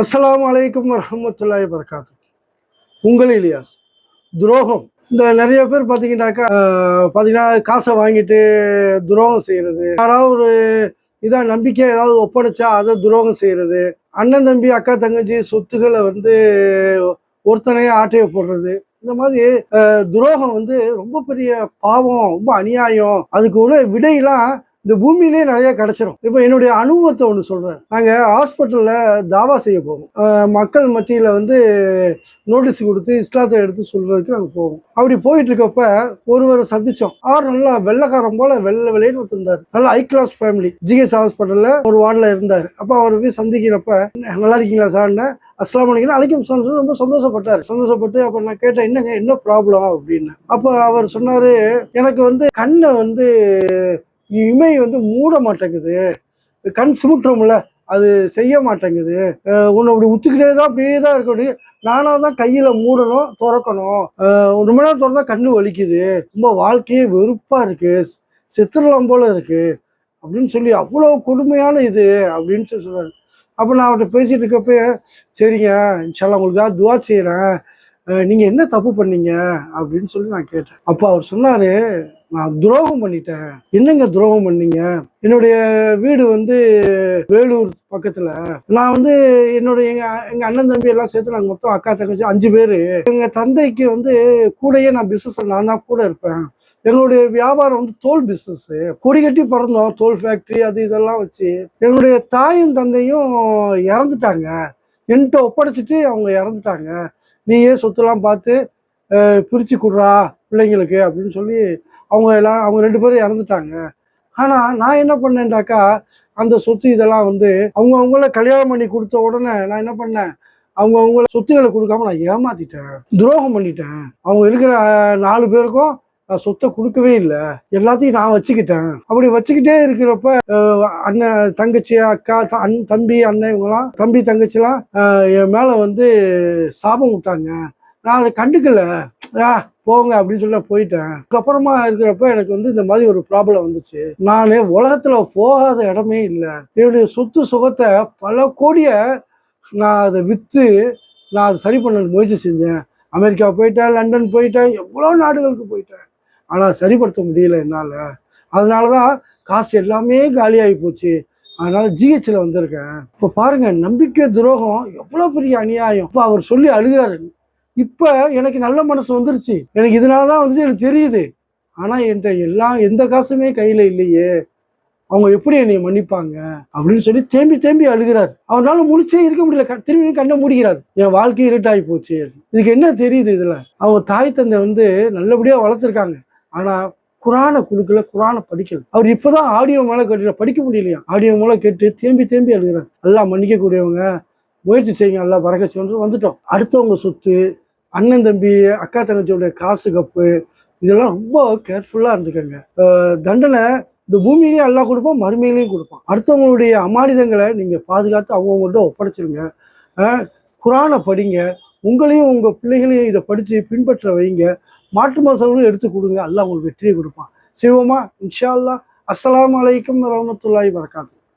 அஸ்ஸலாமு அலைக்கும் வரஹ்மத்துல்லாஹி வபரகாத்துஹு. உங்கள் இலியாஸ். துரோகம் இந்த நிறைய பேர் பார்த்தீங்கன்னா காசை வாங்கிட்டு துரோகம் செய்கிறது, யாராவது ஒரு இதாக நம்பிக்கை ஏதாவது ஒப்படைச்சா அதை துரோகம் செய்கிறது, அண்ணன் தம்பி அக்கா தங்கச்சி சொத்துக்களை ஒருத்தனையே ஆட்டையை போடுறது, இந்த மாதிரி துரோகம் ரொம்ப பெரிய பாவம், ரொம்ப அநியாயம். அதுக்கு உள்ள விடையெல்லாம் இந்த பூமியிலே நிறைய கிடைச்சிரும். இப்போ என்னுடைய அனுபவத்தை ஒன்று சொல்கிறேன். நாங்கள் ஹாஸ்பிட்டலில் தாவா செய்ய போவோம். மக்கள் மத்தியில் நோட்டீஸ் கொடுத்து இஸ்லாத்தை எடுத்து சொல்றதுக்கு நாங்கள் போவோம். அப்படி போயிட்டு இருக்கப்ப ஒருவரை சந்திச்சோம். அவர் நல்லா வெள்ளைக்காரன் போல வெள்ளை வெளியேன்னு ஒருத்தர், நல்லா ஹை கிளாஸ் ஃபேமிலி. ஜிஹெச் ஹாஸ்பிட்டலில் ஒரு வார்டில் இருந்தார். அப்போ அவர் போய் சந்திக்கிறப்ப, நல்லா இருக்கீங்களா சார்ன்னு, அஸ்லாம் வலைக்கும் அலைக்கும் சொல்லி ரொம்ப சந்தோஷப்பட்டு அப்போ நான் கேட்டேன், என்னங்க என்ன ப்ராப்ளம் அப்படின்னு. அப்போ அவர் சொன்னார், எனக்கு கண்ணை இமை மூட மாட்டேங்குது, கண் சிமிட்டுறோம்ல அது செய்ய மாட்டேங்குது, உன்னை அப்படி உத்துக்கிட்டே தான் அப்படியே தான் இருக்கணும், நானாக தான் கையில் மூடணும் திறக்கணும், ரொம்ப நேரம் திறந்தா கண்ணு வலிக்குது, ரொம்ப வாழ்க்கையே வெறுப்பாக இருக்குது, செத்துடலாம் போல இருக்குது அப்படின்னு சொல்லி அவ்வளோ கொடுமையான இது அப்படின்னு சொல்லி சொல்கிறாரு. அப்போ நான் அவர்கிட்ட பேசிகிட்டு இருக்கப்ப, சரிங்க இன்ஷால்லா உங்களுக்காக துவா செய்கிறேன், நீங்கள் என்ன தப்பு பண்ணீங்க அப்படின்னு சொல்லி நான் கேட்டேன். அப்போ அவர் சொன்னார், நான் துரோகம் பண்ணிட்டேன். என்னங்க துரோகம் பண்ணீங்க? என்னுடைய வீடு வேலூர் பக்கத்தில். நான் என்னுடைய எங்கள் அண்ணன் தம்பி எல்லாம் சேர்த்து நாங்கள் மொத்தம் அக்கா தங்கச்சி 5 பேர். எங்கள் தந்தைக்கு கூடயே நான் பிஸ்னஸ், நான் தான் கூட இருப்பேன். எங்களுடைய வியாபாரம் தோல் பிஸ்னஸ், கொடி கட்டி பிறந்தோம், தோல் ஃபேக்ட்ரி அது இதெல்லாம் வச்சு. எங்களுடைய தாயும் தந்தையும் இறந்துட்டாங்க, என்கிட்ட ஒப்படைச்சிட்டு அவங்க இறந்துட்டாங்க. நீயே சொத்துலாம் பார்த்து பிரித்து கொடுறா பிள்ளைங்களுக்கு அப்படின்னு சொல்லி அவங்க 2 பேரும் இறந்துட்டாங்க. ஆனால் நான் என்ன பண்ணேன்டாக்கா, அந்த சொத்து இதெல்லாம் அவங்கள கல்யாணம் பண்ணி கொடுத்த உடனே நான் என்ன பண்ணேன், அவங்கள சொத்துக்களை கொடுக்காம நான் ஏமாத்திட்டேன், துரோகம் பண்ணிட்டேன். அவங்க இருக்கிற 4 பேருக்கும் நான் சொத்தை கொடுக்கவே இல்லை, எல்லாத்தையும் நான் வச்சுக்கிட்டேன். அப்படி வச்சுக்கிட்டே இருக்கிறப்ப அண்ணன் தங்கச்சி அக்கா தம்பி அண்ணன் இவங்களாம், தம்பி தங்கச்சிலாம் என் மேலே சாபம் விட்டாங்க. நான் அதை கண்டுக்கல, போங்க அப்படின்னு சொல்லி போயிட்டேன். அதுக்கப்புறமா இருக்கிறப்ப எனக்கு இந்த மாதிரி ஒரு ப்ராப்ளம் வந்துச்சு. நான் உலகத்துல போகாத இடமே இல்லை. என்னுடைய சொத்து சுகத்தை பல கோடியை நான் அதை விற்று நான் அதை சரி பண்ண முயற்சி செஞ்சேன். அமெரிக்கா போயிட்டேன், லண்டன் போயிட்டேன், எவ்வளோ நாடுகளுக்கு போயிட்டேன். ஆனால் சரிப்படுத்த முடியல என்னால். அதனால தான் காசு எல்லாமே காலியாகி போச்சு. அதனால ஜிஹெச்சில் வந்திருக்கேன். இப்போ பாருங்க, நம்பிக்கை துரோகம் எவ்வளோ பெரிய அநியாயம். இப்போ அவர் சொல்லி அழுகிறாரு. இப்போ எனக்கு நல்ல மனசு வந்துருச்சு, எனக்கு இதனால தான் எனக்கு தெரியுது. ஆனால் என்கிட்ட எந்த காசுமே கையில் இல்லையே, அவங்க எப்படி என்னை மன்னிப்பாங்க அப்படின்னு சொல்லி தேம்பி அழுகிறார். அவனால முழிச்சே இருக்க முடியல, திரும்பி கண்ணை மூடிக்கிறார். என் வாழ்க்கை இருட்டாகி போச்சு. இதுக்கு என்ன தெரியுது? இதில் அவங்க தாய் தந்தை நல்லபடியாக வளர்த்துருக்காங்க, ஆனால் குரானை கொடுக்கல, குரானை படிக்கல. அவர் இப்போதான் ஆடியோ மேலே கேட்டு படிக்க முடியலையா, ஆடியோ மேலே கேட்டு தேம்பி அழுகிறார். எல்லாம் மன்னிக்கக்கூடியவங்க, முயற்சி செய்யுங்க, எல்லாம் பறக்க செய்ய வந்துட்டோம். அடுத்தவங்க சொத்து, அண்ணன் தம்பி அக்கா தங்கச்சியோடைய காசு கப்பு, இதெல்லாம் ரொம்ப கேர்ஃபுல்லாக இருந்துக்கங்க. தண்டனை இந்த பூமியிலையும் எல்லாம் கொடுப்பான், மறுமையிலையும் கொடுப்பான். அடுத்தவங்களுடைய அமானிதங்களை நீங்கள் பாதுகாத்து அவங்கவுங்கள்ட்ட ஒப்படைச்சிருங்க. குரானை படிங்க, உங்களையும் உங்கள் பிள்ளைகளையும் இதை படித்து பின்பற்ற வைங்க. மாற்று மசாலும் எடுத்து கொடுங்க, அல்லாஹ் உங்களுக்கு வெற்றியை கொடுப்பான். செய்வோமா? இன்ஷா அல்லாஹ். அஸ்ஸலாமு அலைக்கும் வரஹ்மத்துல்லாஹி வபரகாத்துஹு.